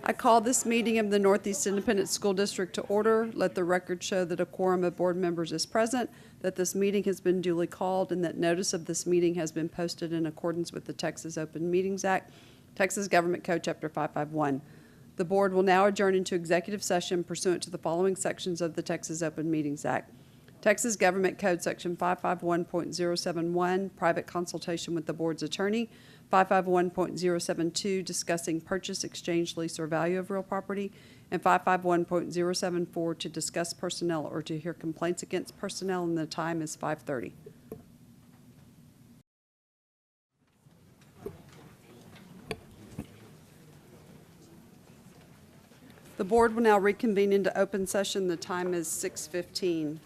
I call this meeting of the Northeast Independent School District to order. Let the record show that a quorum of board members is present, that this meeting has been duly called, and that notice of this meeting has been posted in accordance with the Texas Open Meetings Act, Texas Government Code, Chapter 551. The board will now adjourn into executive session pursuant to the following sections of the Texas Open Meetings Act. Texas Government Code, Section 551.071, private consultation with the board's attorney. 551.072, discussing purchase, exchange, lease, or value of real property, and 551.074, to discuss personnel or to hear complaints against personnel, and the time is 5:30. The board will now reconvene into open session. The time is 6:15.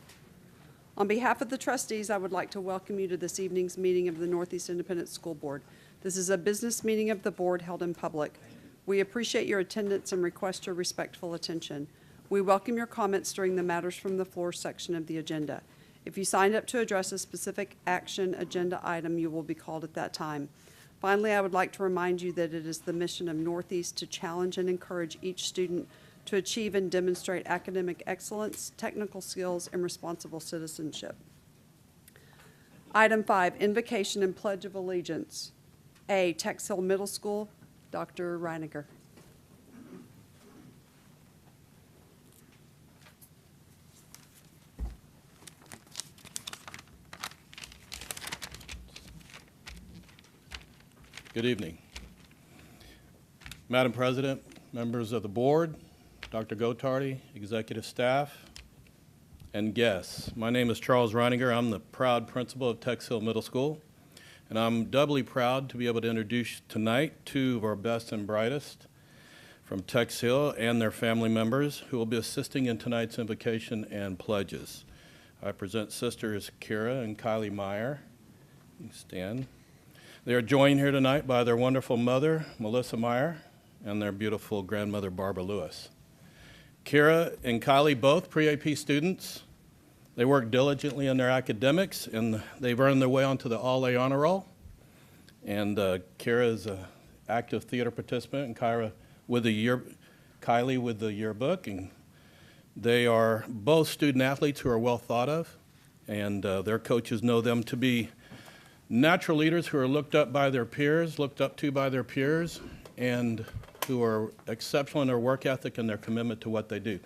On behalf of the trustees, I would like to welcome you to this evening's meeting of the Northeast Independent School Board. This is a business meeting of the board held in public. We appreciate your attendance and request your respectful attention. We welcome your comments during the matters from the floor section of the agenda. If you signed up to address a specific action agenda item, you will be called at that time. Finally, I would like to remind you that it is the mission of Northeast to challenge and encourage each student to achieve and demonstrate academic excellence, technical skills, and responsible citizenship. Item 5, invocation and pledge of allegiance. A, Tex Hill Middle School, Dr. Reiniger. Good evening. Madam President, members of the board, Dr. Gottardy, executive staff, and guests. My name is Charles Reiniger. I'm the proud principal of Tex Hill Middle School. And I'm doubly proud to be able to introduce tonight two of our best and brightest from Tex Hill and their family members who will be assisting in tonight's invocation and pledges. I present sisters Kira and Kylie Meyer. You can stand. They are joined here tonight by their wonderful mother, Melissa Meyer, and their beautiful grandmother, Barbara Lewis. Kira and Kylie, both pre-AP students. They work diligently in their academics, and they've earned their way onto the All-A Honor Roll. And Kira is an active theater participant, and Kylie with the yearbook. And they are both student athletes who are well thought of, and their coaches know them to be natural leaders who are looked up to by their peers, and who are exceptional in their work ethic and their commitment to what they do.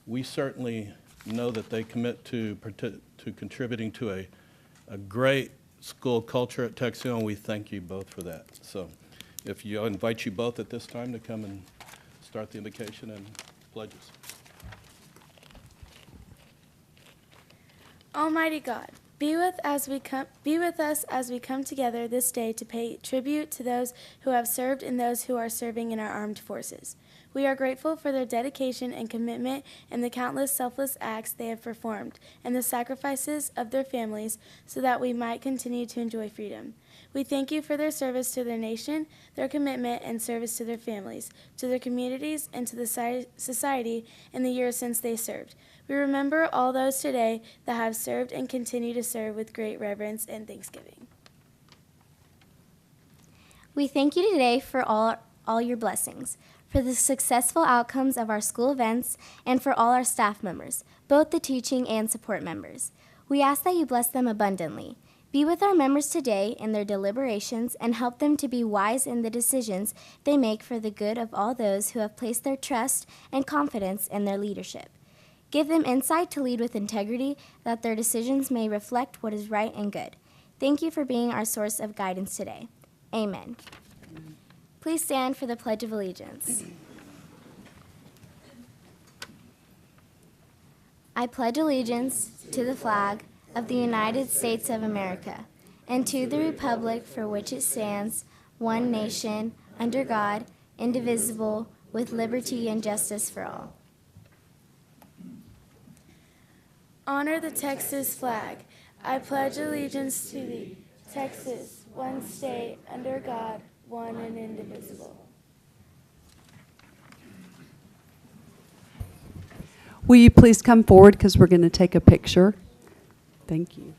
We certainly know that they commit to contributing to a great school culture at Tex Hill, and we thank you both for that. So I'll invite you both at this time to come and start the invocation and pledges. Almighty God, be with us as we come together this day to pay tribute to those who have served and those who are serving in our armed forces. We are grateful for their dedication and commitment and the countless selfless acts they have performed and the sacrifices of their families so that we might continue to enjoy freedom. We thank you for their service to their nation, their commitment and service to their families, to their communities, and to the society in the years since they served. We remember all those today that have served and continue to serve with great reverence and thanksgiving. We thank you today for all your blessings, for the successful outcomes of our school events, and for all our staff members, both the teaching and support members. We ask that you bless them abundantly. Be with our members today in their deliberations and help them to be wise in the decisions they make for the good of all those who have placed their trust and confidence in their leadership. Give them insight to lead with integrity, that their decisions may reflect what is right and good. Thank you for being our source of guidance today. Amen. Please stand for the Pledge of Allegiance. I pledge allegiance to the flag of the United States of America and to the republic for which it stands, one nation, under God, indivisible, with liberty and justice for all. Honor the Texas flag. I pledge allegiance to thee, Texas, one state, under God, one and indivisible. Will you please come forward because we're going to take a picture? Thank you.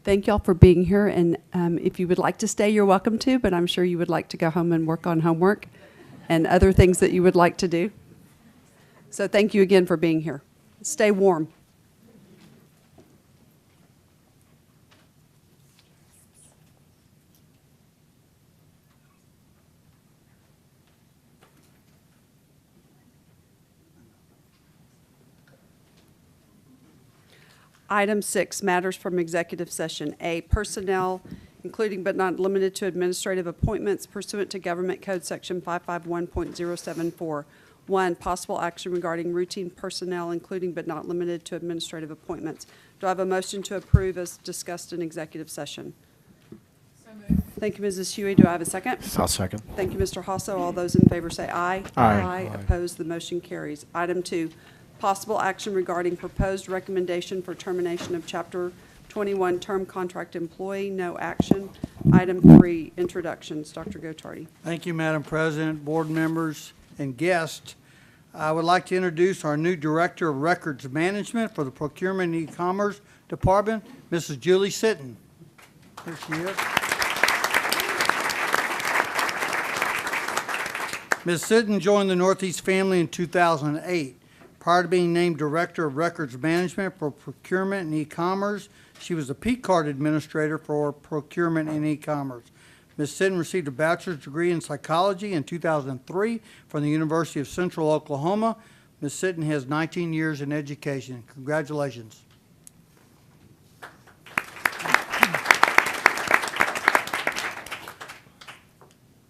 Thank y'all for being here, and if you would like to stay, you're welcome to, but I'm sure you would like to go home and work on homework and other things that you would like to do. So thank you again for being here. Stay warm. Item 6, matters from executive session. A, personnel, including but not limited to administrative appointments pursuant to Government Code Section 551.074. 1, possible action regarding routine personnel, including but not limited to administrative appointments. Do I have a motion to approve as discussed in executive session? So moved. Thank you, Mrs. Hughey. Do I have a second? I'll second. Thank you, Mr. Hasso. All those in favor say aye. Aye. Opposed, the motion carries. Item 2, possible action regarding proposed recommendation for termination of Chapter 21 term contract employee. No action. Item 3, introductions. Dr. Gottardy. Thank you, Madam President, board members, and guests. I would like to introduce our new Director of Records Management for the Procurement and E-Commerce Department, Mrs. Julie Sitton. Here she is. Ms. Sitton joined the Northeast family in 2008. Prior to being named Director of Records Management for Procurement and E-Commerce, she was the P card administrator for Procurement and E-Commerce. Ms. Sitton received a bachelor's degree in psychology in 2003 from the University of Central Oklahoma. Ms. Sitton has 19 years in education. Congratulations.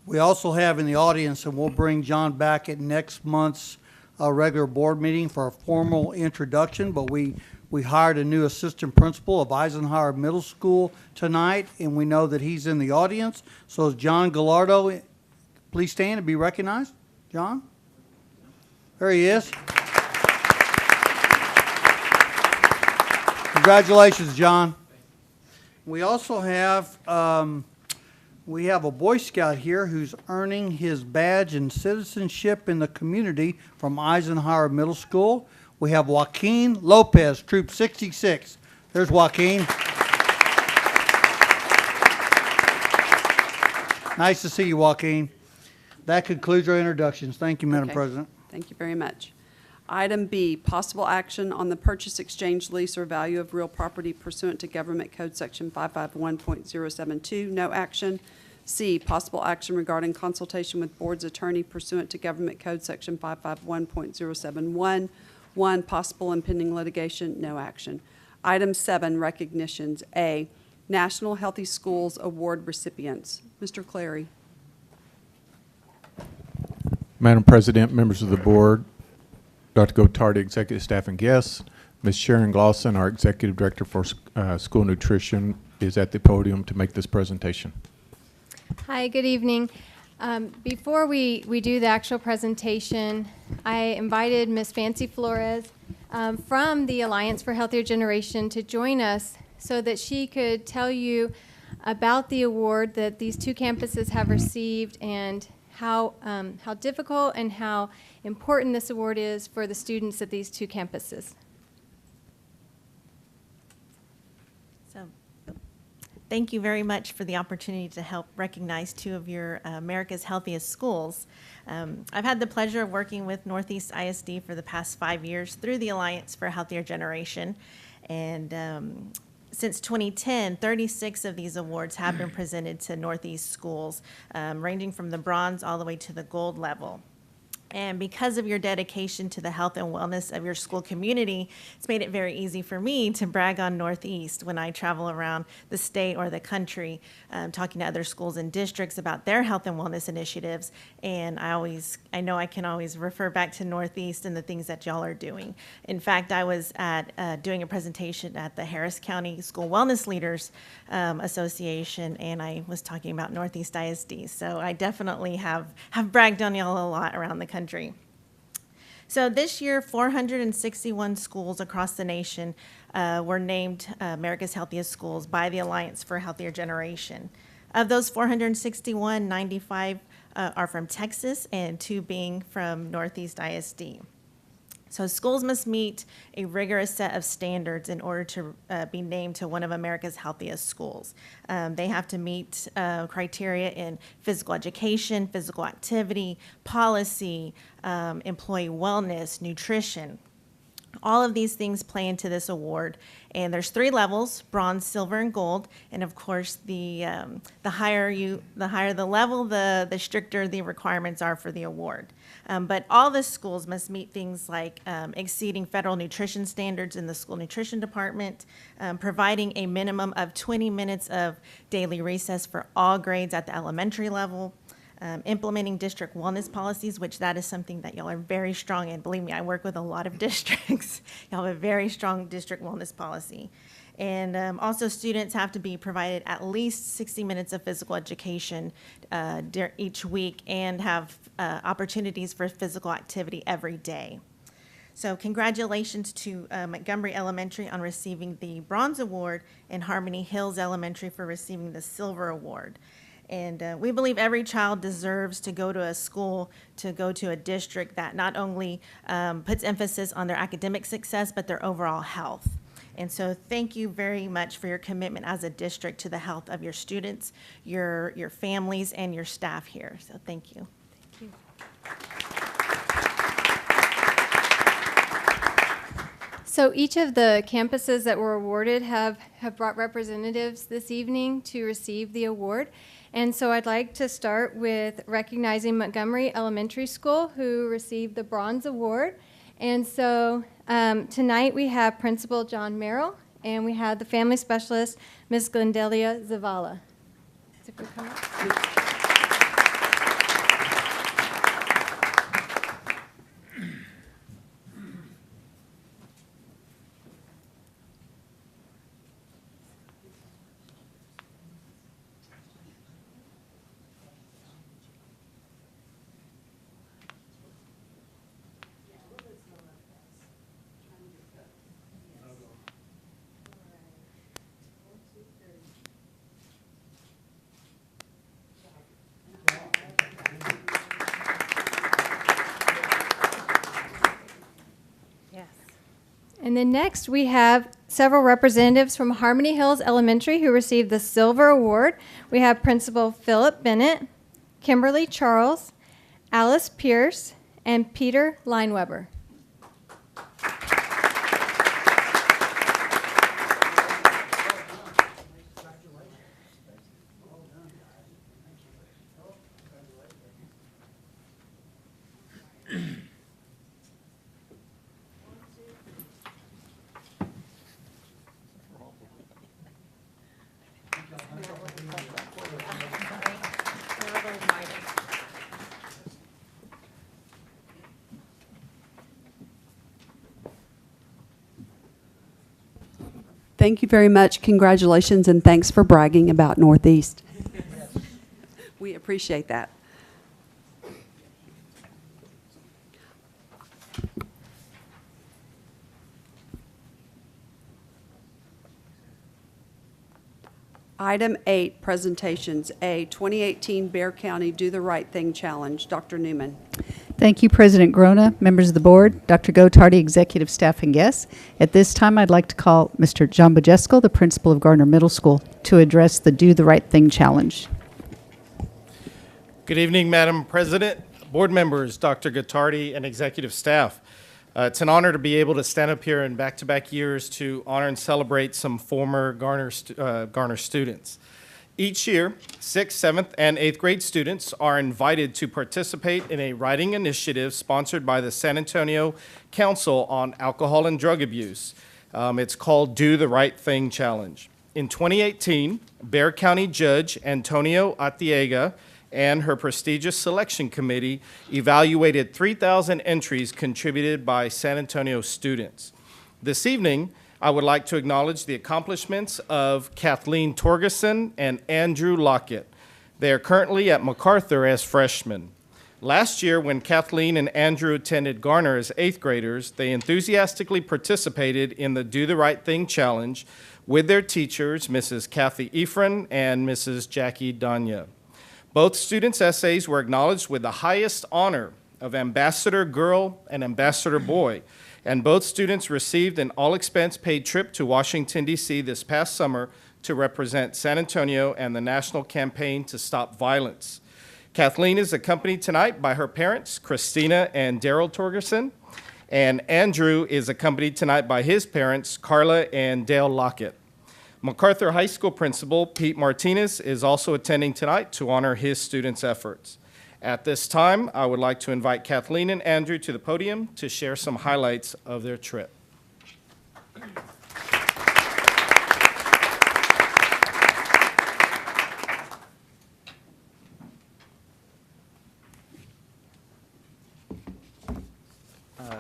We also have in the audience, and we'll bring John back at next month's regular board meeting for a formal introduction, but we hired a new assistant principal of Eisenhower Middle School tonight, and we know that he's in the audience. So is John Gallardo, please stand and be recognized. John? There he is. Congratulations, John. We also have a Boy Scout here who's earning his badge in citizenship in the community from Eisenhower Middle School. We have Joaquin Lopez, Troop 66. There's Joaquin. Nice to see you, Joaquin. That concludes our introductions. Thank you, Madam Okay. President. Thank you very much. Item B, possible action on the purchase, exchange, lease, or value of real property pursuant to Government Code Section 551.072. No action. C, possible action regarding consultation with board's attorney pursuant to Government Code Section 551.071. 1, possible impending litigation. No action. Item 7, recognitions. A, National Healthy Schools Award recipients. Mr. Clary. Madam President, members of the board, Dr. Gottardy, executive staff and guests, Ms. Sharon Glosson, our executive director for school nutrition, is at the podium to make this presentation. Hi, good evening. Before we do the actual presentation, I invited Ms. Fancy Flores from the Alliance for Healthier Generation to join us so that she could tell you about the award that these two campuses have received and how difficult and how important this award is for the students at these two campuses. So, thank you very much for the opportunity to help recognize two of your America's Healthiest Schools. I've had the pleasure of working with Northeast ISD for the past 5 years through the Alliance for a Healthier Generation. And since 2010, 36 of these awards have been presented to Northeast schools, ranging from the bronze all the way to the gold level. And because of your dedication to the health and wellness of your school community, it's made it very easy for me to brag on Northeast when I travel around the state or the country, talking to other schools and districts about their health and wellness initiatives. And I know I can always refer back to Northeast and the things that y'all are doing. In fact, I was at doing a presentation at the Harris County School Wellness Leaders Association, and I was talking about Northeast ISD. So I definitely have bragged on y'all a lot around the country. So this year, 461 schools across the nation were named America's Healthiest Schools by the Alliance for a Healthier Generation. Of those 461, 95 are from Texas and 2 being from Northeast ISD. So schools must meet a rigorous set of standards in order to be named to one of America's healthiest schools. They have to meet criteria in physical education, physical activity, policy, employee wellness, nutrition. All of these things play into this award, and there's 3 levels: bronze, silver, and gold. And of course, the higher the level, the stricter the requirements are for the award. But all the schools must meet things like exceeding federal nutrition standards in the school nutrition department, providing a minimum of 20 minutes of daily recess for all grades at the elementary level, implementing district wellness policies, which that is something that y'all are very strong in. Believe me, I work with a lot of districts. Y'all have a very strong district wellness policy. And also students have to be provided at least 60 minutes of physical education each week and have opportunities for physical activity every day. So congratulations to Montgomery Elementary on receiving the Bronze Award and Harmony Hills Elementary for receiving the Silver Award. And we believe every child deserves to go to a school, to go to a district that not only puts emphasis on their academic success, but their overall health. And so thank you very much for your commitment as a district to the health of your students, your families, and your staff here. So thank you. Thank you. So each of the campuses that were awarded have brought representatives this evening to receive the award. And so I'd like to start with recognizing Montgomery Elementary School, who received the Bronze Award. And so tonight we have Principal John Merrill, and we have the Family Specialist, Ms. Glendelia Zavala. So if we come up. And then next we have several representatives from Harmony Hills Elementary who received the Silver Award. We have Principal Philip Bennett, Kimberly Charles, Alice Pierce, and Peter Lineweber. Thank you very much. Congratulations, and thanks for bragging about Northeast. We appreciate that. Item 8, presentations. A, 2018 Bear County Do the Right Thing Challenge. Dr. Newman. Thank you, President Grona, members of the board, Dr. Gottardy, executive staff, and guests. At this time, I'd like to call Mr. John Bojesko, the principal of Gardner Middle School, to address the Do the Right Thing Challenge. Good evening, Madam President, board members, Dr. Gottardy, and executive staff. It's an honor to be able to stand up here in back-to-back years to honor and celebrate some former Garner students. Each year, 6th, 7th, and 8th grade students are invited to participate in a writing initiative sponsored by the San Antonio Council on Alcohol and Drug Abuse. It's called Do the Right Thing Challenge. In 2018, Bexar County Judge Antonio Arteaga and her prestigious selection committee evaluated 3,000 entries contributed by San Antonio students. This evening, I would like to acknowledge the accomplishments of Kathleen Torgerson and Andrew Lockett. They are currently at MacArthur as freshmen. Last year, when Kathleen and Andrew attended Garner as 8th graders, they enthusiastically participated in the Do the Right Thing Challenge with their teachers, Mrs. Kathy Ephron and Mrs. Jackie Donna. Both students' essays were acknowledged with the highest honor of Ambassador Girl and Ambassador Boy, and both students received an all-expense-paid trip to Washington, D.C. this past summer to represent San Antonio and the national campaign to stop violence. Kathleen is accompanied tonight by her parents, Christina and Daryl Torgerson, and Andrew is accompanied tonight by his parents, Carla and Dale Lockett. MacArthur High School Principal Pete Martinez is also attending tonight to honor his students' efforts. At this time, I would like to invite Kathleen and Andrew to the podium to share some highlights of their trip.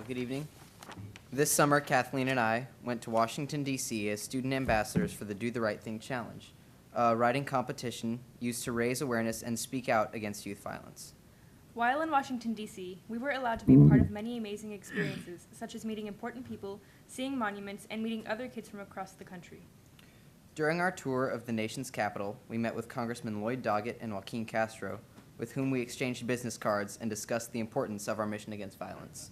Good evening. This summer, Kathleen and I went to Washington, D.C. as student ambassadors for the Do the Right Thing Challenge, a writing competition used to raise awareness and speak out against youth violence. While in Washington, D.C., we were allowed to be part of many amazing experiences, such as meeting important people, seeing monuments, and meeting other kids from across the country. During our tour of the nation's capital, we met with Congressman Lloyd Doggett and Joaquin Castro, with whom we exchanged business cards and discussed the importance of our mission against violence.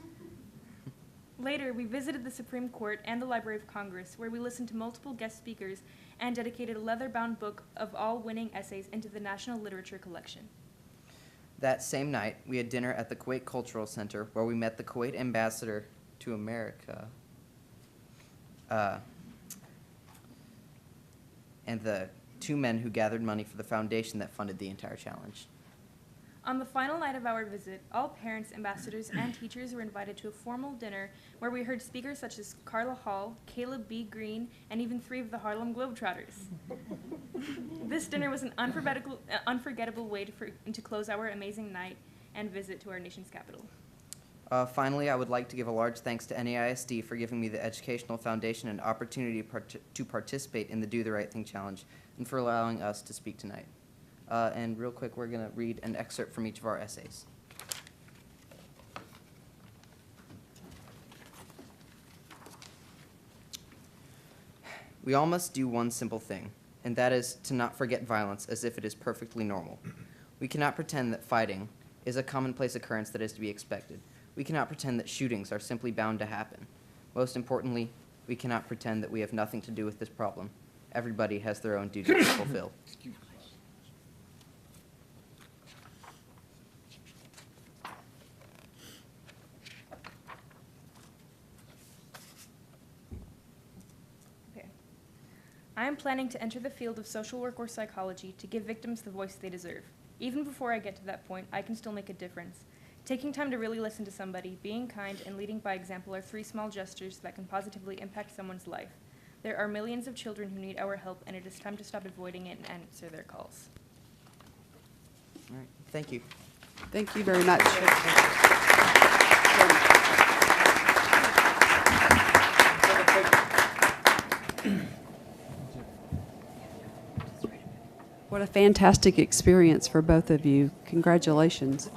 Later, we visited the Supreme Court and the Library of Congress, where we listened to multiple guest speakers and dedicated a leather-bound book of all winning essays into the National Literature Collection. That same night, we had dinner at the Kuwait Cultural Center, where we met the Kuwait ambassador to America, and the two men who gathered money for the foundation that funded the entire challenge. On the final night of our visit, all parents, ambassadors, and teachers were invited to a formal dinner where we heard speakers such as Carla Hall, Caleb B. Green, and even 3 of the Harlem Globetrotters. This dinner was an unforgettable way to close our amazing night and visit to our nation's capital. Finally, I would like to give a large thanks to NEISD for giving me the educational foundation and opportunity to participate in the Do the Right Thing Challenge and for allowing us to speak tonight. And real quick, we're going to read an excerpt from each of our essays. We all must do one simple thing, and that is to not forget violence as if it is perfectly normal. We cannot pretend that fighting is a commonplace occurrence that is to be expected. We cannot pretend that shootings are simply bound to happen. Most importantly, we cannot pretend that we have nothing to do with this problem. Everybody has their own duty to fulfill. I am planning to enter the field of social work or psychology to give victims the voice they deserve. Even before I get to that point, I can still make a difference. Taking time to really listen to somebody, being kind, and leading by example are 3 small gestures that can positively impact someone's life. There are millions of children who need our help, and it is time to stop avoiding it and answer their calls. All right, thank you. Thank you very much. What a fantastic experience for both of you. Congratulations.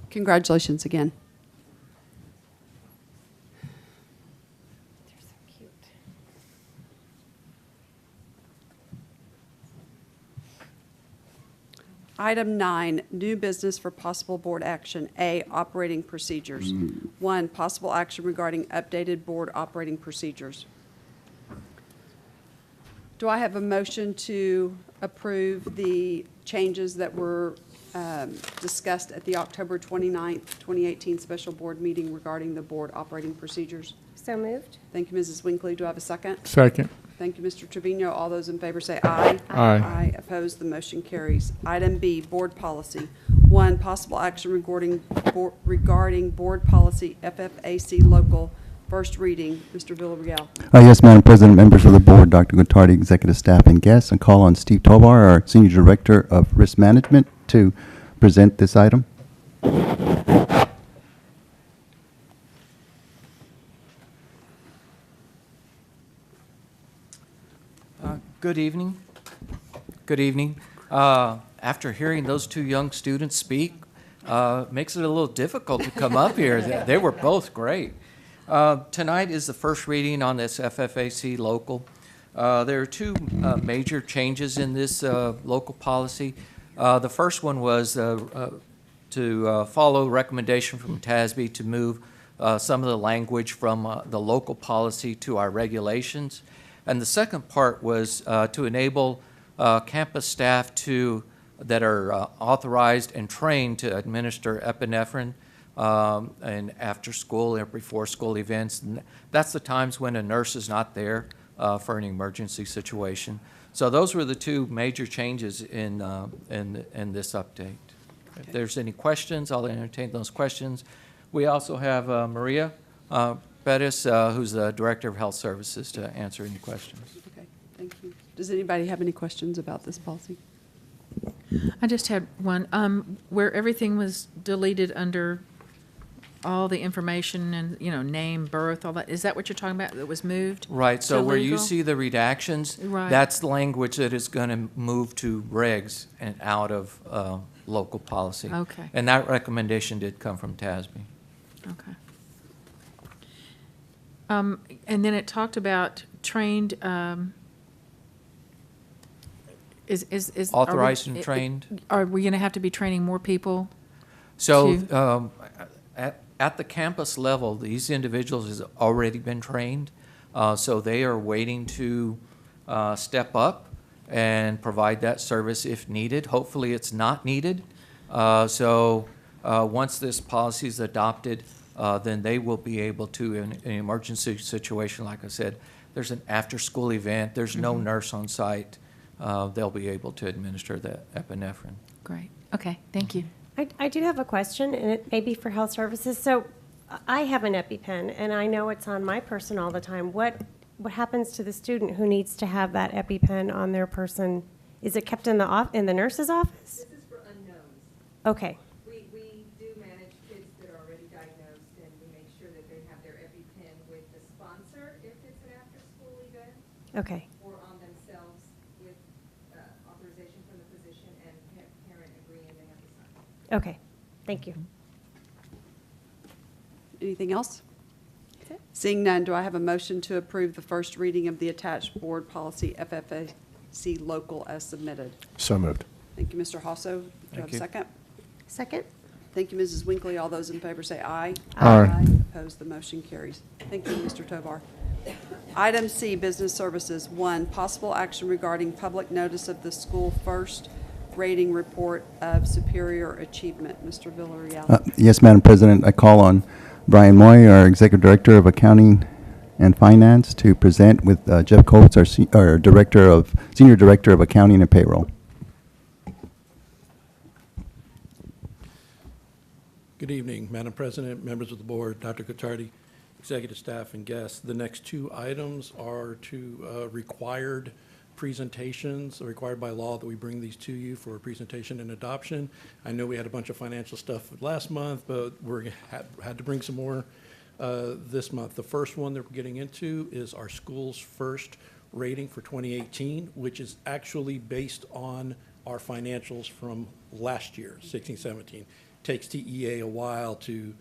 Congratulations again. They're so cute. Item 9, new business for possible board action. A, operating procedures. 1, possible action regarding updated board operating procedures. Do I have a motion to approve the changes that were discussed at the October 29th, 2018 special board meeting regarding the board operating procedures? So moved. Thank you, Mrs. Winkley. Do I have a second? Second. Thank you, Mr. Trevino. All those in favor say aye. Aye. Aye. Opposed, the motion carries. Item B, board policy. 1, possible action regarding board policy FFAC local. First reading. Mr. Villarreal. Yes, Madam President, members of the board, Dr. Gottardy, executive staff, and guests, and call on Steve Tovar, our Senior Director of Risk Management, to present this item. Good evening. Good evening. After hearing those two young students speak, makes it a little difficult to come up here. They were both great. Tonight is the first reading on this FFAC local. There are two major changes in this local policy. The first one was to follow recommendation from TASB to move some of the language from the local policy to our regulations. And the second part was to enable campus staff that are authorized and trained to administer epinephrine and after school or before school events. And that's the times when a nurse is not there for an emergency situation. So those were the two major changes in this update. If there's any questions, I'll entertain those questions. We also have Maria Bettis, who's the Director of Health Services, to answer any questions. Okay, thank you. Does anybody have any questions about this policy? I just had one, where everything was deleted under all the information and, name, birth, all that. Is that what you're talking about, that was moved? Right, so to where you legal? see the redactions, Right. that's the language that is going to move to regs and out of local policy. Okay. And that recommendation did come from TASB. Okay. And then it talked about trained, is. Authorized and trained. Are we going to have to be training more people? So at the campus level, these individuals has already been trained, so they are waiting to step up and provide that service if needed. Hopefully, it's not needed. Once this policy is adopted, then they will be able to, in an emergency situation, like I said, there's an after-school event, there's no nurse on site, they'll be able to administer the epinephrine. Great. Okay, thank you. I do have a question, and it may be for health services. So I have an EpiPen, and I know it's on my person all the time. What happens to the student who needs to have that EpiPen on their person? Is it kept in the nurse's office? This is for unknowns. Okay. We do manage kids that are already diagnosed, and we make sure that they have their EpiPen with the sponsor if it's an after-school event. Okay. Or on themselves with authorization from the physician and parent agreeing they have to sign. Okay. Thank you. Anything else? Seeing none, do I have a motion to approve the first reading of the attached board policy FFAC local as submitted? So moved. Thank you, Mr. Hasso. Do I have a you. second? Second? Thank you, Mrs. Winkley. All those in favor say aye. Aye. Opposed, the motion carries. Thank you, Mr. Tovar. Item C, business services. 1, possible action regarding public notice of the school first rating report of superior achievement. Mr. Villarreal. Yes, Madam President, I call on Brian Moy, our Executive Director of Accounting and Finance, to present with Jeff Coates, our Senior Director of Accounting and Payroll. Good evening, Madam President, members of the board, Dr. Gottardy, executive staff, and guests. The next two items are to required presentations, required by law that we bring these to you for presentation and adoption. I know we had a bunch of financial stuff last month, but we had to bring some more this month. The first one that we're getting into is our school's first rating for 2018, which is actually based on our financials from last year, 16-17. Takes TEA a while to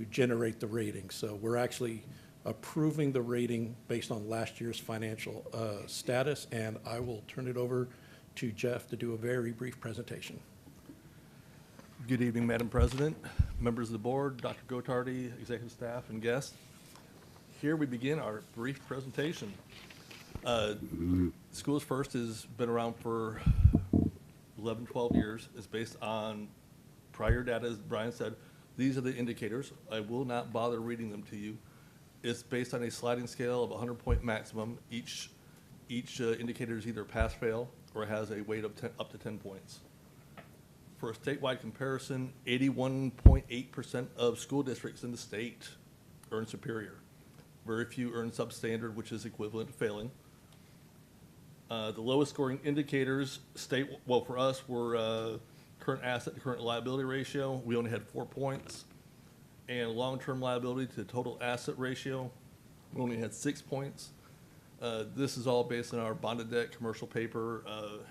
generate the rating. So we're actually approving the rating based on last year's financial status, and I will turn it over to Jeff to do a very brief presentation. Good evening, Madam President, members of the board, Dr. Gottardy, executive staff, and guests. Here we begin our brief presentation. Schools First has been around for 11, 12 years. It's based on prior data, as Brian said. These are the indicators. I will not bother reading them to you. It's based on a sliding scale of 100-point maximum. Each indicator is either pass-fail or has a weight of up to 10 points. For a statewide comparison, 81.8% of school districts in the state earn superior. Very few earn substandard, which is equivalent to failing. The lowest scoring indicators for us were current asset to current liability ratio, we only had 4 points. And long-term liability to total asset ratio, we only had 6 points. This is all based on our bonded debt, commercial paper,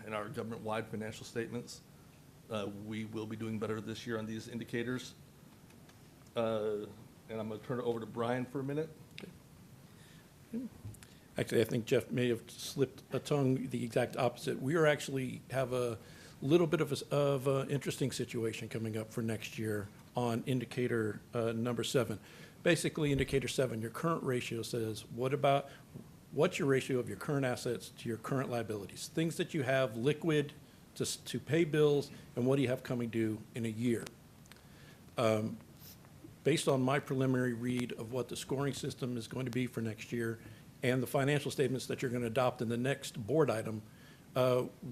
and our government-wide financial statements. We will be doing better this year on these indicators. And I'm going to turn it over to Brian for a minute. Actually, I think Jeff may have slipped a tongue the exact opposite. We are actually have a little bit of an interesting situation coming up for next year on indicator number 7. Basically, indicator 7, your current ratio says, what's your ratio of your current assets to your current liabilities? Things that you have liquid to pay bills, and what do you have coming due in a year? Based on my preliminary read of what the scoring system is going to be for next year and the financial statements that you're going to adopt in the next board item,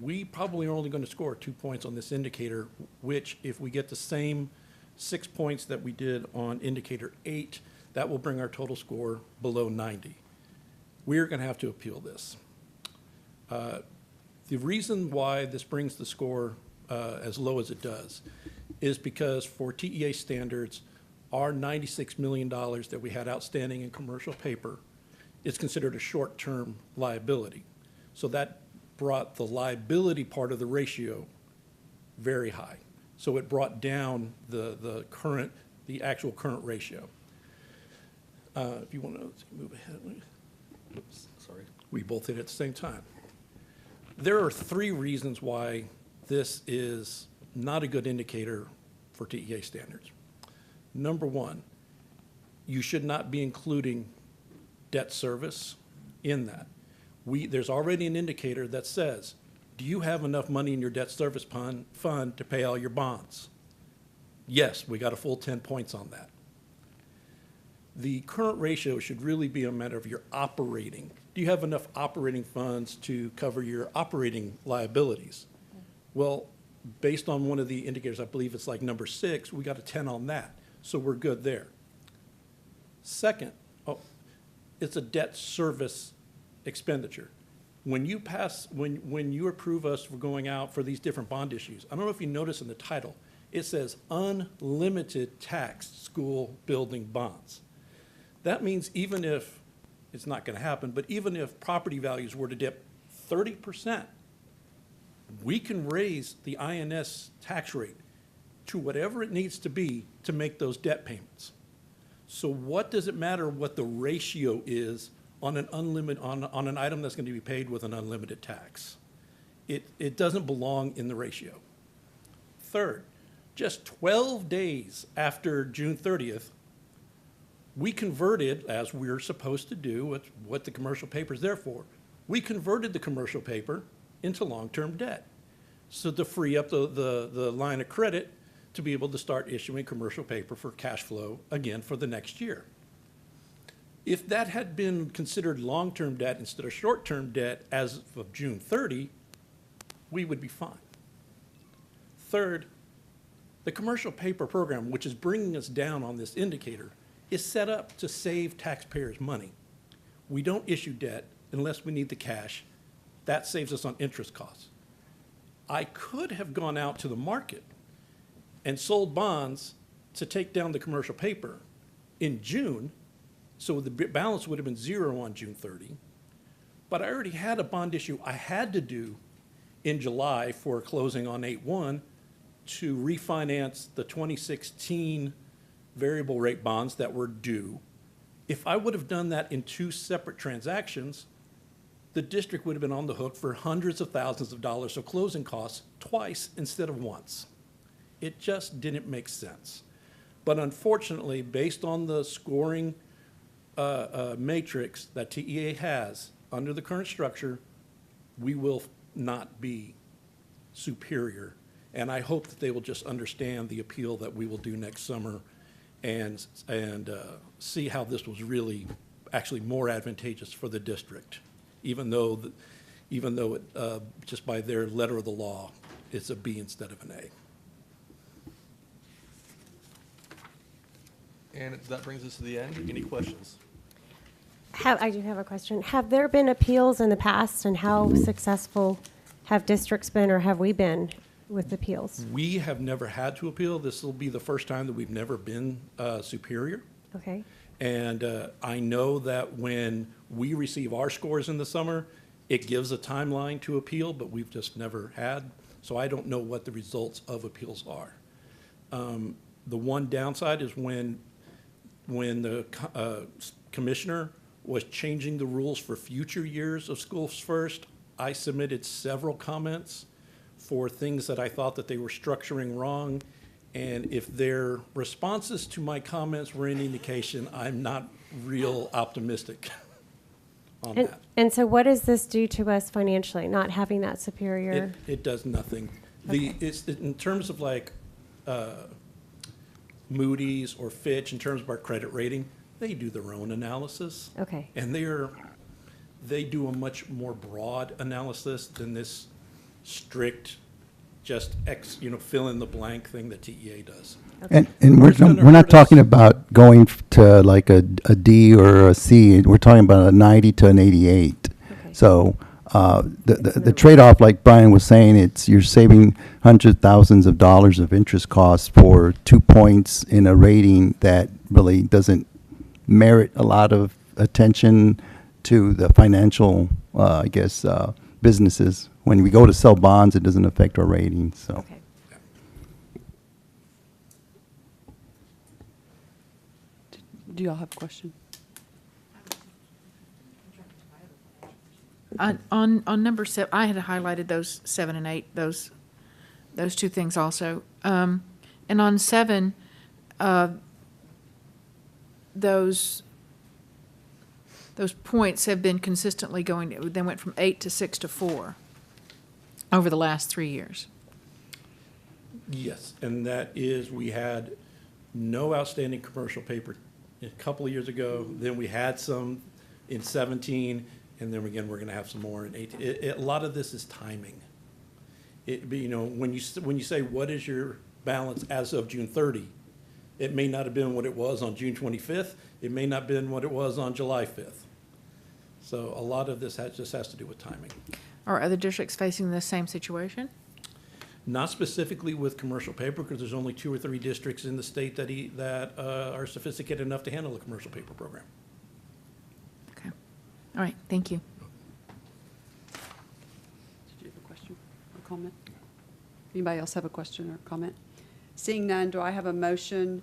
we probably are only going to score 2 points on this indicator, which if we get the same 6 points that we did on indicator 8, that will bring our total score below 90. We're going to have to appeal this. The reason why this brings the score as low as it does is because for TEA standards, our $96 million that we had outstanding in commercial paper is considered a short-term liability. So that brought the liability part of the ratio very high. So it brought down the actual current ratio. If you want to move ahead. Oops, sorry. We both hit at the same time. There are 3 reasons why this is not a good indicator for TEA standards. Number 1, you should not be including debt service in that. There's already an indicator that says, do you have enough money in your debt service fund to pay all your bonds? Yes, we got a full 10 points on that. The current ratio should really be a matter of your operating. Do you have enough operating funds to cover your operating liabilities? Well, based on one of the indicators, I believe it's like number 6, we got a 10 on that. So we're good there. Second, it's a debt service expenditure. When you approve us for going out for these different bond issues, I don't know if you notice in the title, it says unlimited taxed school building bonds. That means even if, it's not going to happen, but even if property values were to dip 30%, we can raise the INS tax rate to whatever it needs to be to make those debt payments. So what does it matter what the ratio is on an on an item that's going to be paid with an unlimited tax? It doesn't belong in the ratio. Third, just 12 days after June 30th, we converted, as we're supposed to do, what the commercial paper is there for, we converted the commercial paper into long-term debt. So to free up the line of credit to be able to start issuing commercial paper for cash flow again for the next year. If that had been considered long-term debt instead of short-term debt as of June 30, we would be fine. Third, the commercial paper program, which is bringing us down on this indicator, is set up to save taxpayers money. We don't issue debt unless we need the cash. That saves us on interest costs. I could have gone out to the market and sold bonds to take down the commercial paper in June, so the balance would have been 0 on June 30. But I already had a bond issue I had to do in July for closing on 8/1 to refinance the 2016 variable rate bonds that were due. If I would have done that in 2 separate transactions, the district would have been on the hook for hundreds of thousands of dollars of closing costs twice instead of once. It just didn't make sense. But unfortunately, based on the scoring matrix that TEA has under the current structure, we will not be superior. And I hope that they will just understand the appeal that we will do next summer and see how this was really actually more advantageous for the district, even though it, just by their letter of the law, it's a B instead of an A. And that brings us to the end. Any questions? I do have a question. Have there been appeals in the past, and how successful have districts been, or have we been with appeals? We have never had to appeal. This will be the first time that we've never been superior. Okay. And I know that when we receive our scores in the summer, it gives a timeline to appeal, but we've just never had. So I don't know what the results of appeals are. The one downside is when the commissioner was changing the rules for future years of Schools First, I submitted several comments for things that I thought that they were structuring wrong. And if their responses to my comments were any indication, I'm not real optimistic on that. And so what does this do to us financially, not having that superior? It does nothing. Okay. It's in terms of like Moody's or Fitch, in terms of our credit rating, they do their own analysis. Okay. And they do a much more broad analysis than this strict, just fill in the blank thing that TEA does. And we're not talking about going to like a D or a C. We're talking about a 90 to an 88. Okay. So the trade-off, like Brian was saying, you're saving thousands of dollars of interest costs for 2 points in a rating that really doesn't merit a lot of attention to the financial, businesses. When we go to sell bonds, it doesn't affect our ratings. So. Okay. Do y'all have a question? On number 7, I had highlighted those 7 and 8, those two things also. And on 7, those points have been consistently going. They went from 8 to 6 to 4 over the last 3 years. Yes, and that is, we had no outstanding commercial paper a couple of years ago. Then we had some in 17, and then again, we're going to have some more in 18. A lot of this is timing. When you say, what is your balance as of June 30, it may not have been what it was on June 25th. It may not have been what it was on July 5th. So a lot of this just has to do with timing. Are other districts facing the same situation? Not specifically with commercial paper, because there's only 2 or 3 districts in the state that are sophisticated enough to handle a commercial paper program. Okay. All right. Thank you. Did you have a question or comment? Anybody else have a question or comment? Seeing none, do I have a motion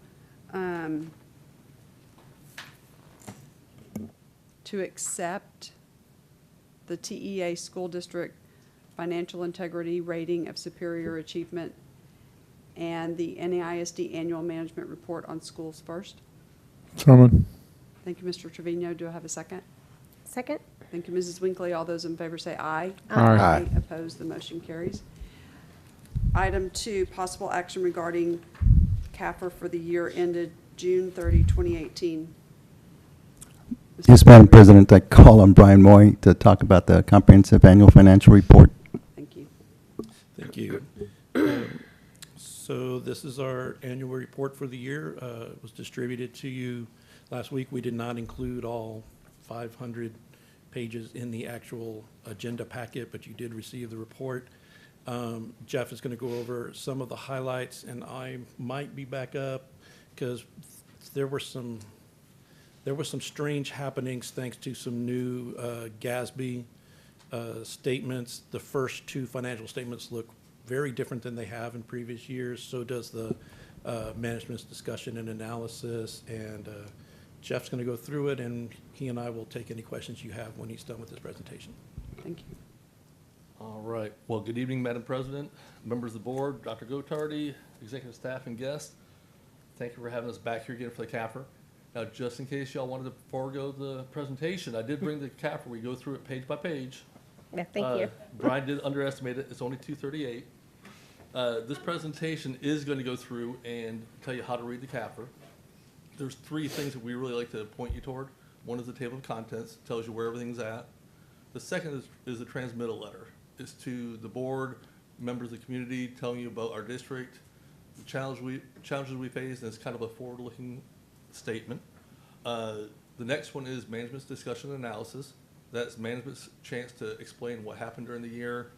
to accept the TEA School District Financial Integrity Rating of Superior Achievement and the NEISD Annual Management Report on Schools First? Someone. Thank you, Mr. Trevino. Do I have a second? Second. Thank you, Mrs. Winkley. All those in favor say aye. Aye. Opposed, the motion carries. Item 2, possible action regarding CAFR for the year ended June 30, 2018. Yes, Madam President, I call on Brian Moy to talk about the comprehensive annual financial report. Thank you. Thank you. So this is our annual report for the year. It was distributed to you last week. We did not include all 500 pages in the actual agenda packet, but you did receive the report. Jeff is going to go over some of the highlights, and I might be back up because there were some strange happenings thanks to some new GASB statements. The first 2 financial statements look very different than they have in previous years. So does the management's discussion and analysis. And Jeff's going to go through it, and he and I will take any questions you have when he's done with his presentation. Thank you. All right. Well, good evening, Madam President, members of the board, Dr. Gottardy, executive staff, and guests. Thank you for having us back here again for the CAFR. Now, just in case y'all wanted to forego the presentation, I did bring the CAFR. We go through it page by page. Yeah, thank you. Brian did underestimate it. It's only 238. This presentation is going to go through and tell you how to read the CAFR. There's 3 things that we really like to point you toward. One is the table of contents, tells you where everything's at. The second is the transmittal letter. It's to the board, members of the community, telling you about our district, the challenges we face, and it's kind of a forward-looking statement. The next one is management's discussion and analysis. That's management's chance to explain what happened during the year,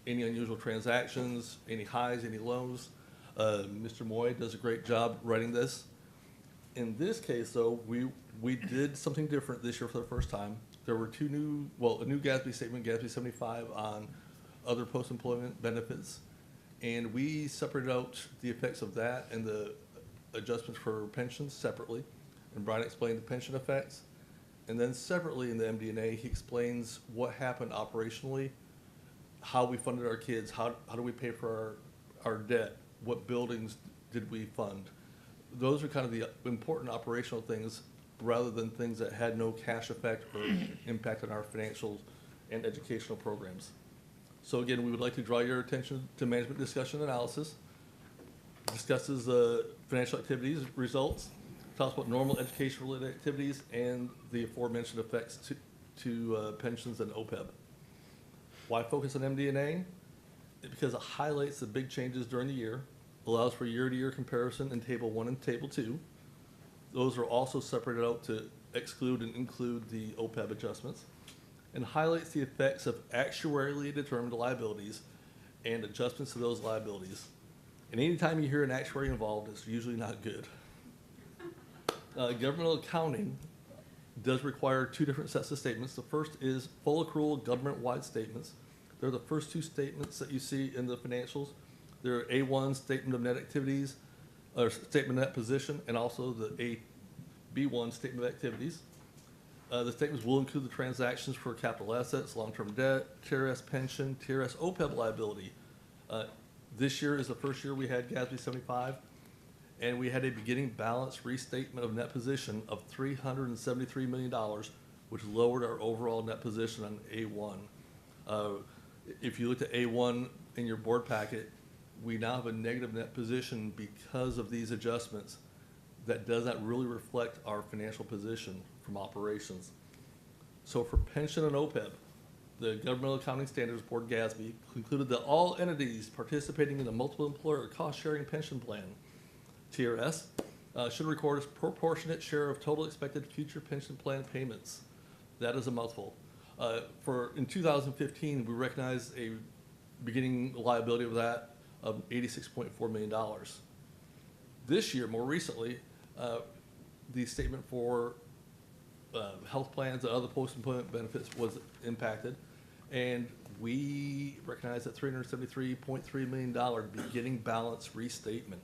any unusual transactions, any highs, any lows. Mr. Moy does a great job writing this. In this case, though, we did something different this year for the first time. There were a new GASB statement, GASB 75, on other post-employment benefits, and we separated out the effects of that and the adjustments for pensions separately. And Brian explained the pension effects. And then separately in the MD&A, he explains what happened operationally, how we funded our kids, how do we pay for our debt, what buildings did we fund. Those are kind of the important operational things rather than things that had no cash effect or impact on our financial and educational programs. So again, we would like to draw your attention to management discussion analysis. Discusses financial activities results, talks about normal education-related activities, and the aforementioned effects to pensions and OPEB. Why focus on MD&A? Because it highlights the big changes during the year, allows for year-to-year comparison in Table 1 and Table 2. Those are also separated out to exclude and include the OPEB adjustments, and highlights the effects of actuarially determined liabilities and adjustments to those liabilities. And anytime you hear an actuary involved, it's usually not good. Governmental accounting does require two different sets of statements. The first is full accrual government-wide statements. They're the first two statements that you see in the financials. They're A1 statement of net activities, or statement of net position, and also the B1 statement of activities. The statements will include the transactions for capital assets, long-term debt, TRS pension, TRS OPEB liability. This year is the first year we had GASB 75, and we had a beginning balance restatement of net position of $373 million, which lowered our overall net position on A1. If you looked at A1 in your board packet, we now have a negative net position because of these adjustments that does not really reflect our financial position from operations. So for pension and OPEB, the Governmental Accounting Standards Board, GASB, concluded that all entities participating in the multiple employer cost-sharing pension plan, TRS, should record a proportionate share of total expected future pension plan payments. That is a mouthful. In 2015, we recognized a beginning liability of that of $86.4 million. This year, more recently, the statement for health plans and other post-employment benefits was impacted, and we recognized that $373.3 million beginning balance restatement.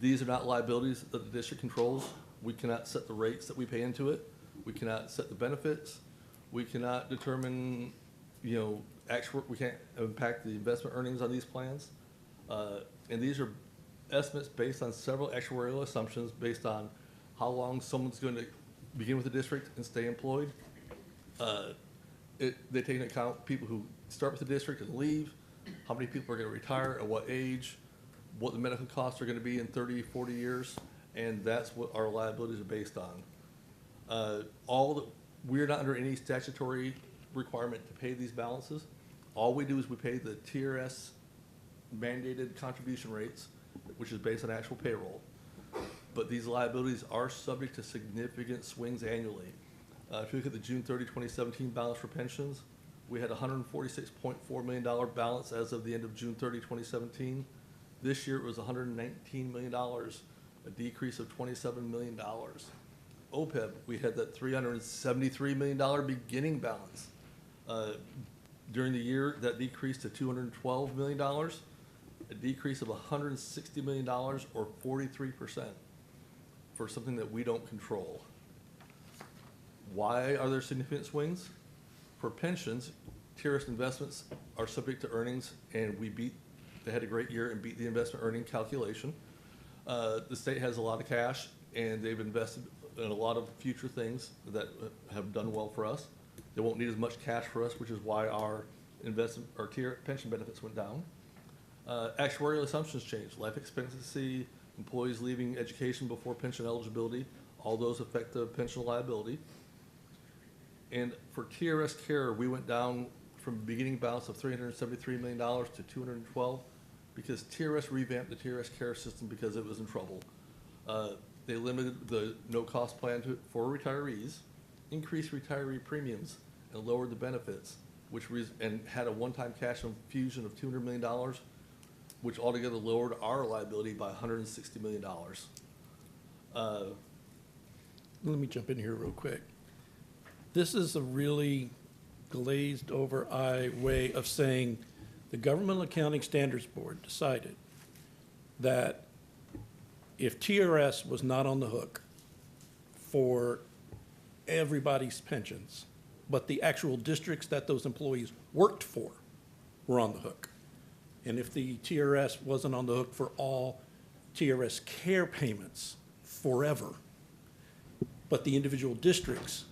These are not liabilities that the district controls. We cannot set the rates that we pay into it. We cannot set the benefits. We cannot determine, we can't impact the investment earnings on these plans. And these are estimates based on several actuarial assumptions based on how long someone's going to begin with the district and stay employed. They take into account people who start with the district and leave, how many people are going to retire, at what age, what the medical costs are going to be in 30, 40 years, and that's what our liabilities are based on. We're not under any statutory requirement to pay these balances. All we do is we pay the TRS mandated contribution rates, which is based on actual payroll. But these liabilities are subject to significant swings annually. If you look at the June 30, 2017 balance for pensions, we had $146.4 million balance as of the end of June 30, 2017. This year it was $119 million, a decrease of $27 million. OPEB, we had that $373 million beginning balance. During the year, that decreased to $212 million, a decrease of $160 million, or 43%, for something that we don't control. Why are there significant swings? For pensions, TRS investments are subject to earnings, and they had a great year and beat the investment earning calculation. The state has a lot of cash, and they've invested in a lot of future things that have done well for us. They won't need as much cash for us, which is why our pension benefits went down. Actuarial assumptions changed. Life expectancy, employees leaving education before pension eligibility, all those affect the pension liability. And for TRS care, we went down from a beginning balance of $373 million to $212 because TRS revamped the TRS care system because it was in trouble. They limited the no-cost plan for retirees, increased retiree premiums, and lowered the benefits. and had a one-time cash infusion of $200 million, which altogether lowered our liability by $160 million. Let me jump in here real quick. This is a really glazed over eye way of saying the Government Accounting Standards Board decided that if TRS was not on the hook for everybody's pensions, but the actual districts that those employees worked for were on the hook. And if the TRS wasn't on the hook for all TRS care payments forever, but the individual districts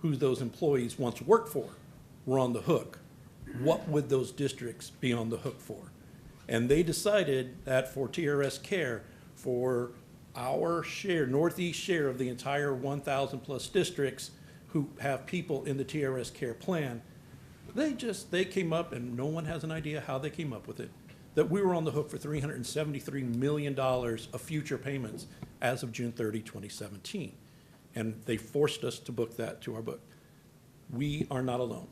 who those employees once worked for were on the hook, what would those districts be on the hook for? And they decided that for TRS care, for our share, Northeast share of the entire 1,000 plus districts who have people in the TRS care plan, they came up, and no one has an idea how they came up with it, that we were on the hook for $373 million of future payments as of June 30, 2017. And they forced us to book that to our book. We are not alone.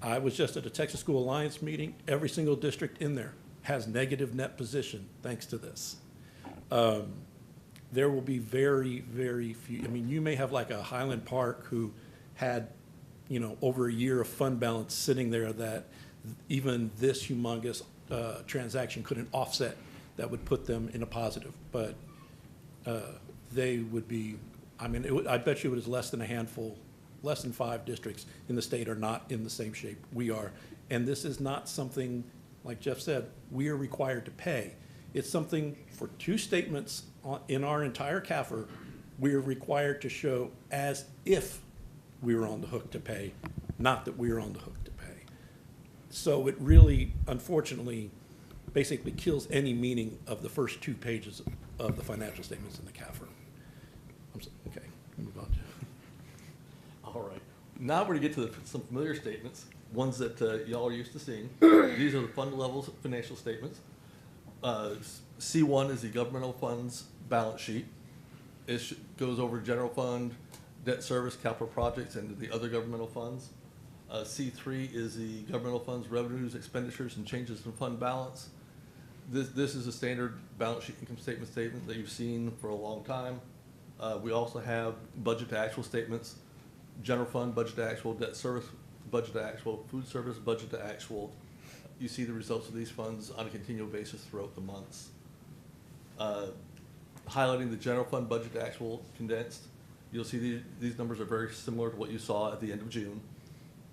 I was just at a Texas School Alliance meeting. Every single district in there has negative net position thanks to this. There will be very, very few. I mean, you may have like a Highland Park who had, over a year of fund balance sitting there that even this humongous transaction couldn't offset, that would put them in a positive. But they would be, I bet you it was less than a handful, less than 5 districts in the state are not in the same shape we are. And this is not something, like Jeff said, we are required to pay. It's something for 2 statements in our entire CAFR, we are required to show as if we were on the hook to pay, not that we are on the hook to pay. So it really, unfortunately, basically kills any meaning of the first 2 pages of the financial statements in the CAFR. Okay, move on. All right. Now we're going to get to some familiar statements, ones that y'all are used to seeing. These are the fund levels financial statements. C1 is the governmental funds balance sheet. It goes over general fund, debt service, capital projects, and the other governmental funds. C3 is the governmental funds, revenues, expenditures, and changes in fund balance. This is a standard balance sheet income statement that you've seen for a long time. We also have budget to actual statements, general fund, budget to actual, debt service, budget to actual, food service, budget to actual. You see the results of these funds on a continual basis throughout the months. Highlighting the general fund budget to actual condensed, you'll see these numbers are very similar to what you saw at the end of June.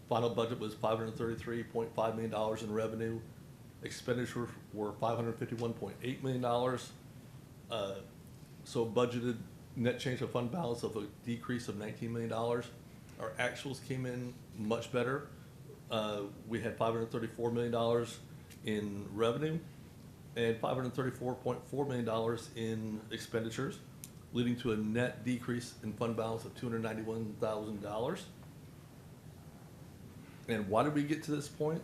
Final budget was $533.5 million in revenue. Expenditures were $551.8 million. So budgeted net change of fund balance of a decrease of $19 million. Our actuals came in much better. We had $534 million in revenue and $534.4 million in expenditures, leading to a net decrease in fund balance of $291,000. And why did we get to this point?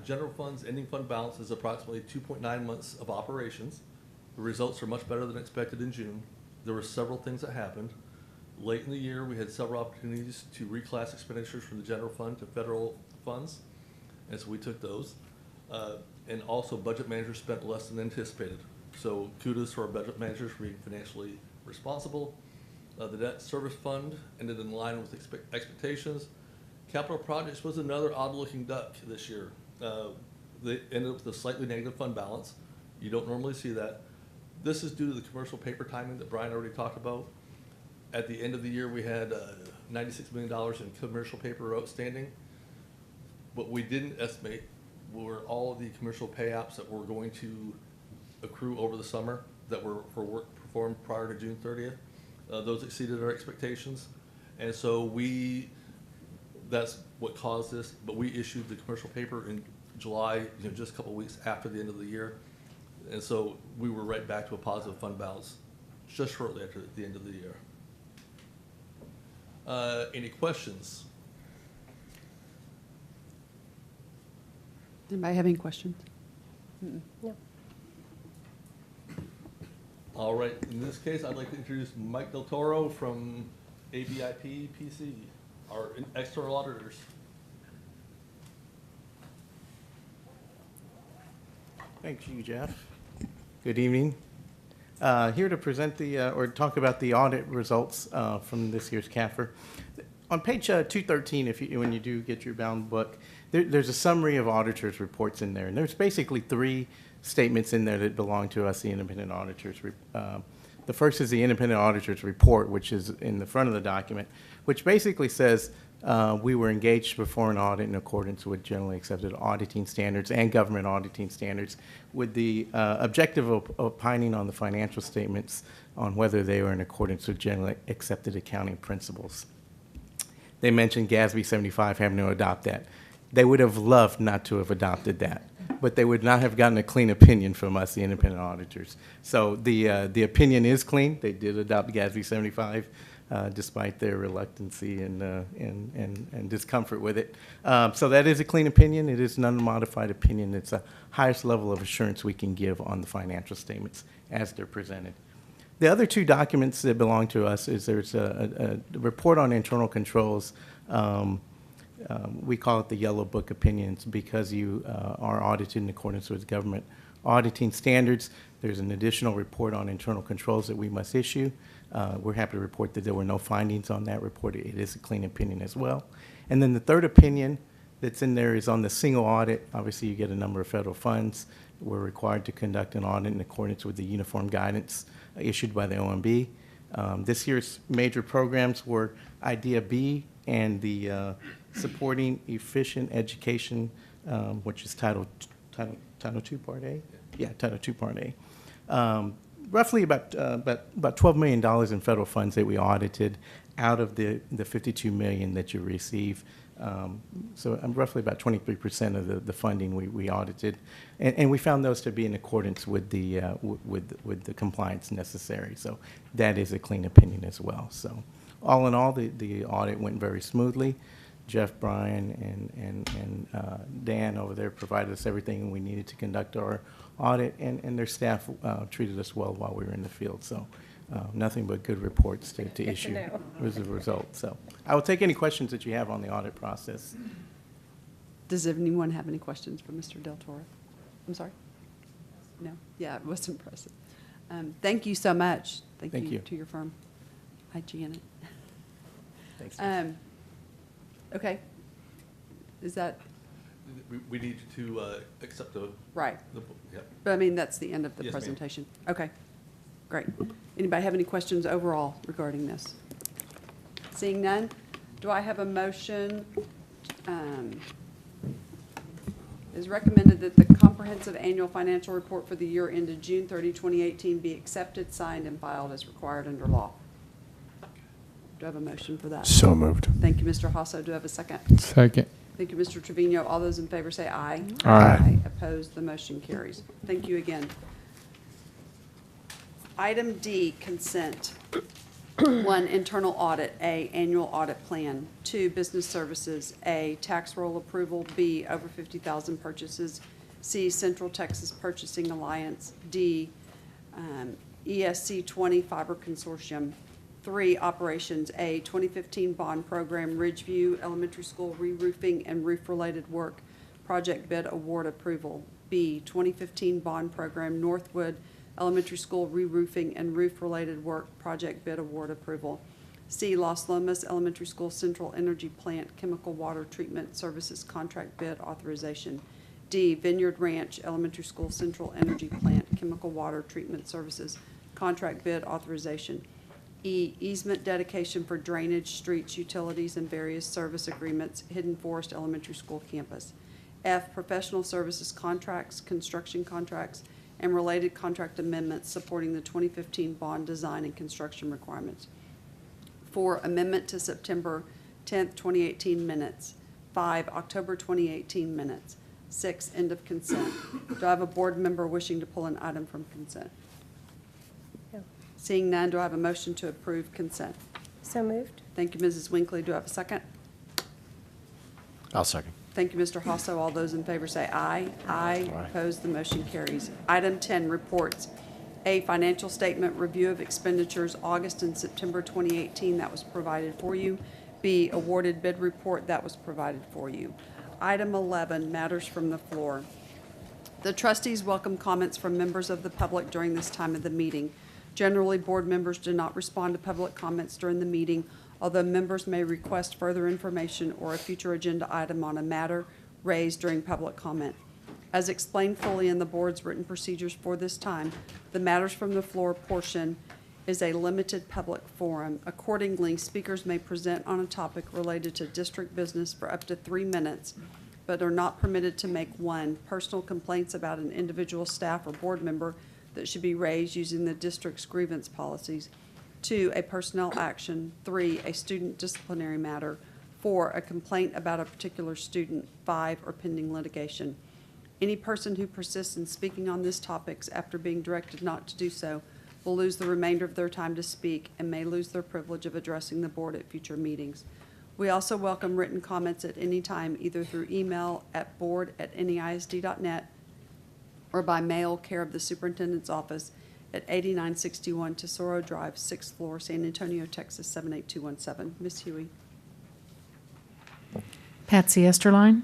General funds ending fund balance is approximately 2.9 months of operations. The results are much better than expected in June. There were several things that happened. Late in the year, we had several opportunities to reclass expenditures from the general fund to federal funds, and so we took those. And also, budget managers spent less than anticipated. So kudos to our budget managers for being financially responsible. The debt service fund ended in line with expectations. Capital projects was another odd-looking duck this year. They ended up with a slightly negative fund balance. You don't normally see that. This is due to the commercial paper timing that Brian already talked about. At the end of the year, we had $96 million in commercial paper outstanding. What we didn't estimate were all of the commercial pay-apps that were going to accrue over the summer that were for work performed prior to June 30th. Those exceeded our expectations. And so that's what caused this, but we issued the commercial paper in July, just a couple of weeks after the end of the year. And so we were right back to a positive fund balance just shortly after the end of the year. Any questions? Anybody have any questions? No. All right, in this case, I'd like to introduce Mike Del Toro from ABIP PC, our external auditors. Thank you, Jeff. Good evening. Here to present or talk about the audit results from this year's CAFR. On page 213, when you do get your bound book, there's a summary of auditors' reports in there. And there's basically 3 statements in there that belong to us, the independent auditors. The first is the independent auditor's report, which is in the front of the document, which basically says we were engaged to perform an audit in accordance with generally accepted auditing standards and government auditing standards with the objective of opining on the financial statements on whether they were in accordance with generally accepted accounting principles. They mentioned GASB 75 having to adopt that. They would have loved not to have adopted that, but they would not have gotten a clean opinion from us, the independent auditors. So the opinion is clean. They did adopt GASB 75. Despite their reluctancy and discomfort with it. So that is a clean opinion. It is an unmodified opinion. It's the highest level of assurance we can give on the financial statements as they're presented. The other 2 documents that belong to us is there's a report on internal controls. We call it the Yellow Book opinions because you are audited in accordance with government auditing standards. There's an additional report on internal controls that we must issue. We're happy to report that there were no findings on that report. It is a clean opinion as well. And then the third opinion that's in there is on the single audit. Obviously, you get a number of federal funds. We're required to conduct an audit in accordance with the uniform guidance issued by the OMB. This year's major programs were IDEA B and the Supporting Efficient Education, which is Title II, Part A? Yeah, Title II, Part A. Roughly about $12 million in federal funds that we audited out of the $52 million that you receive. So roughly about 23% of the funding we audited, and we found those to be in accordance with the compliance necessary. So that is a clean opinion as well. So all in all, the audit went very smoothly. Jeff, Brian, and Dan over there provided us everything we needed to conduct our audit, and their staff treated us well while we were in the field. So nothing but good reports to issue as a result. So I will take any questions that you have on the audit process. Does anyone have any questions for Mr. Del Toro? I'm sorry? No? Yeah, it was impressive. Thank you so much. Thank you to your firm. Hi, Janet. Thanks. Okay. Is that? We need to accept the. Right. Yep. But I mean, that's the end of the Yes, ma'am. presentation. Okay, great. Anybody have any questions overall regarding this? Seeing none, do I have a motion? It is recommended that the comprehensive annual financial report for the year ended June 30, 2018 be accepted, signed, and filed as required under law. Do I have a motion for that? So moved. Thank you, Mr. Hasso. Do I have a second? Second. Thank you, Mr. Trevino. All those in favor say aye. Aye. Opposed, the motion carries. Thank you again. Item D, consent. 1, internal audit. A, annual audit plan. 2, business services. A, tax roll approval. B, over 50,000 purchases. C, Central Texas Purchasing Alliance. D, ESC 20 Fiber Consortium. 3, operations. A, 2015 bond program, Ridgeview Elementary School re-roofing and roof-related work, project bid award approval. B, 2015 bond program, Northwood Elementary School re-roofing and roof-related work, project bid award approval. C, Las Lomas Elementary School Central Energy Plant Chemical Water Treatment Services contract bid authorization. D, Vineyard Ranch Elementary School Central Energy Plant Chemical Water Treatment Services contract bid authorization. E, easement dedication for drainage, streets, utilities, and various service agreements, Hidden Forest Elementary School campus. F, professional services contracts, construction contracts, and related contract amendments supporting the 2015 bond design and construction requirements. 4, amendment to September 10th, 2018 minutes. 5, October 2018 minutes. 6, end of consent. Do I have a board member wishing to pull an item from consent? Seeing none, do I have a motion to approve consent? So moved. Thank you, Mrs. Winkley. Do I have a second? I'll second. Thank you, Mr. Hasso. All those in favor say aye. Aye. Opposed, the motion carries. Item 10, reports. A, financial statement review of expenditures August and September 2018, that was provided for you. B, awarded bid report, that was provided for you. Item 11, matters from the floor. The trustees welcome comments from members of the public during this time of the meeting. Generally, board members do not respond to public comments during the meeting, although members may request further information or a future agenda item on a matter raised during public comment. As explained fully in the board's written procedures for this time, the matters from the floor portion is a limited public forum. Accordingly, speakers may present on a topic related to district business for up to 3 minutes, but are not permitted to make 1, personal complaints about an individual staff or board member that should be raised using the district's grievance policies, 2, a personnel action, 3, a student disciplinary matter, 4, a complaint about a particular student, 5, or pending litigation. Any person who persists in speaking on these topics after being directed not to do so will lose the remainder of their time to speak and may lose their privilege of addressing the board at future meetings. We also welcome written comments at any time, either through email at board@neisd.net or by mail, care of the Superintendent's Office at 8961 Tesoro Drive, 6th floor, San Antonio, Texas, 78217. Ms. Hughey. Patsy Esterline.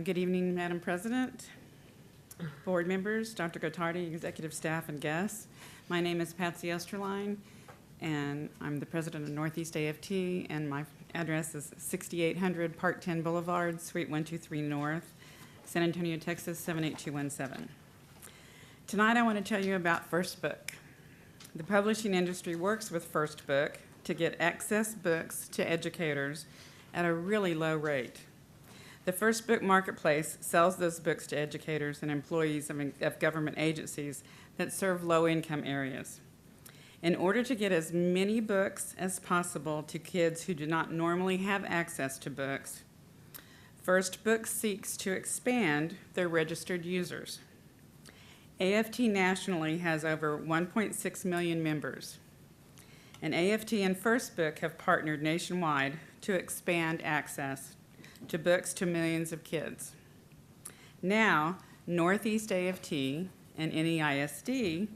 Good evening, Madam President, board members, Dr. Gottardy, executive staff, and guests. My name is Patsy Esterline, and I'm the president of Northeast AFT, and my address is 6800 Park 10 Boulevard, Suite 123 North, San Antonio, Texas, 78217. Tonight I want to tell you about First Book. The publishing industry works with First Book to get access books to educators at a really low rate. The First Book Marketplace sells those books to educators and employees of government agencies that serve low-income areas. In order to get as many books as possible to kids who do not normally have access to books, First Book seeks to expand their registered users. AFT nationally has over 1.6 million members, and AFT and First Book have partnered nationwide to expand access to books to millions of kids. Now, Northeast AFT and NEISD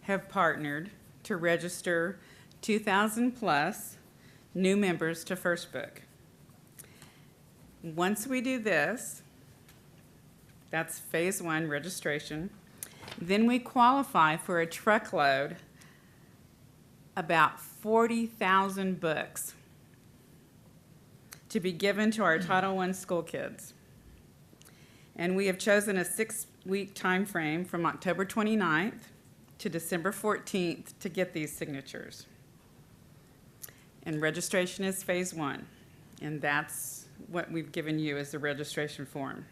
have partnered to register 2,000 plus new members to First Book. Once we do this, that's phase 1 registration, then we qualify for a truckload, about 40,000 books to be given to our Title I school kids. And we have chosen a 6-week time frame from October 29th to December 14th to get these signatures. And registration is phase 1, and that's what we've given you as the registration form.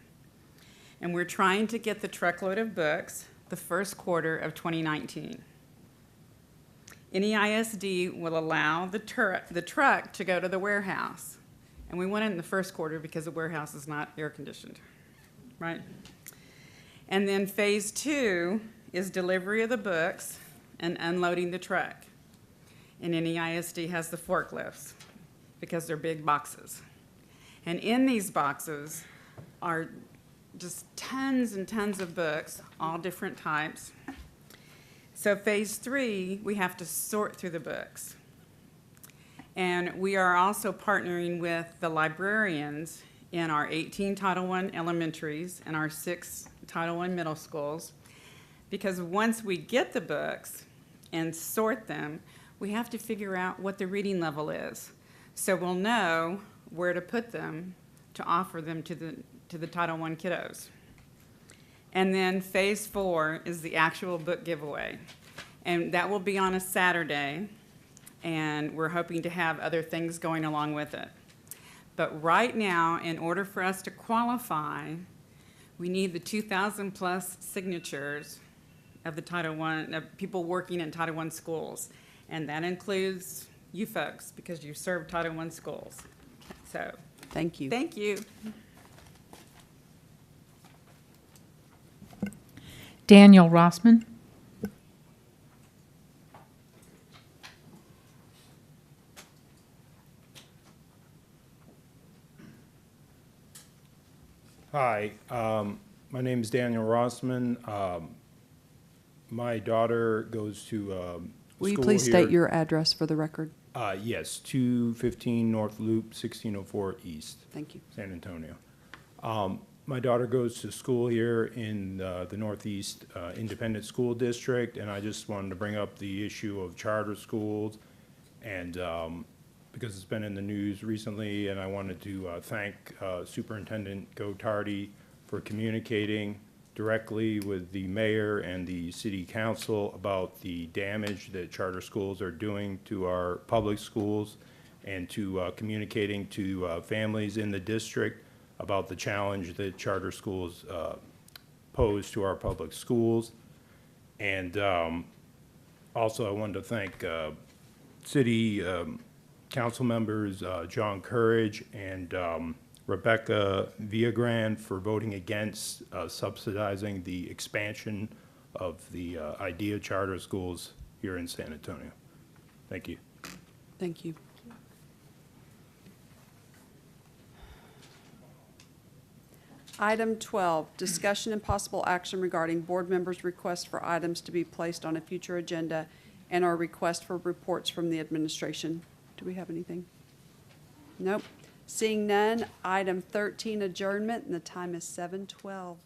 And we're trying to get the truckload of books the first quarter of 2019. NEISD will allow the truck to go to the warehouse. And we want it in the first quarter because the warehouse is not air conditioned, right? And then phase 2 is delivery of the books and unloading the truck. And NEISD has the forklifts because they're big boxes. And in these boxes are just tons and tons of books, all different types. So phase 3, we have to sort through the books. And we are also partnering with the librarians in our 18 Title I elementaries and our 6 Title I middle schools, because once we get the books and sort them, we have to figure out what the reading level is. So we'll know where to put them to offer them to the Title I kiddos. And then phase 4 is the actual book giveaway. And that will be on a Saturday, and we're hoping to have other things going along with it. But right now, in order for us to qualify, we need the 2,000 plus signatures of the Title I, of people working in Title I schools. And that includes you folks, because you serve Title I schools. So, thank you. Thank you. Daniel Rossman. Hi, my name is Daniel Rossman. My daughter goes to Will you school please here. state your address for the record? Yes, 215 North Loop, 1604 East. Thank you. San Antonio. My daughter goes to school here in the Northeast Independent School District, and I just wanted to bring up the issue of charter schools, and because it's been in the news recently, and I wanted to thank Superintendent Gottardy for communicating directly with the mayor and the city council about the damage that charter schools are doing to our public schools, and to communicating to families in the district about the challenge that charter schools pose to our public schools. And also I wanted to thank city council members John Courage and Rebecca Villagrán for voting against subsidizing the expansion of the IDEA charter schools here in San Antonio. Thank you. Thank you. Item 12, discussion and possible action regarding board members' request for items to be placed on a future agenda and our request for reports from the administration. Do we have anything? Nope. Seeing none, item 13, adjournment, and the time is 7:12.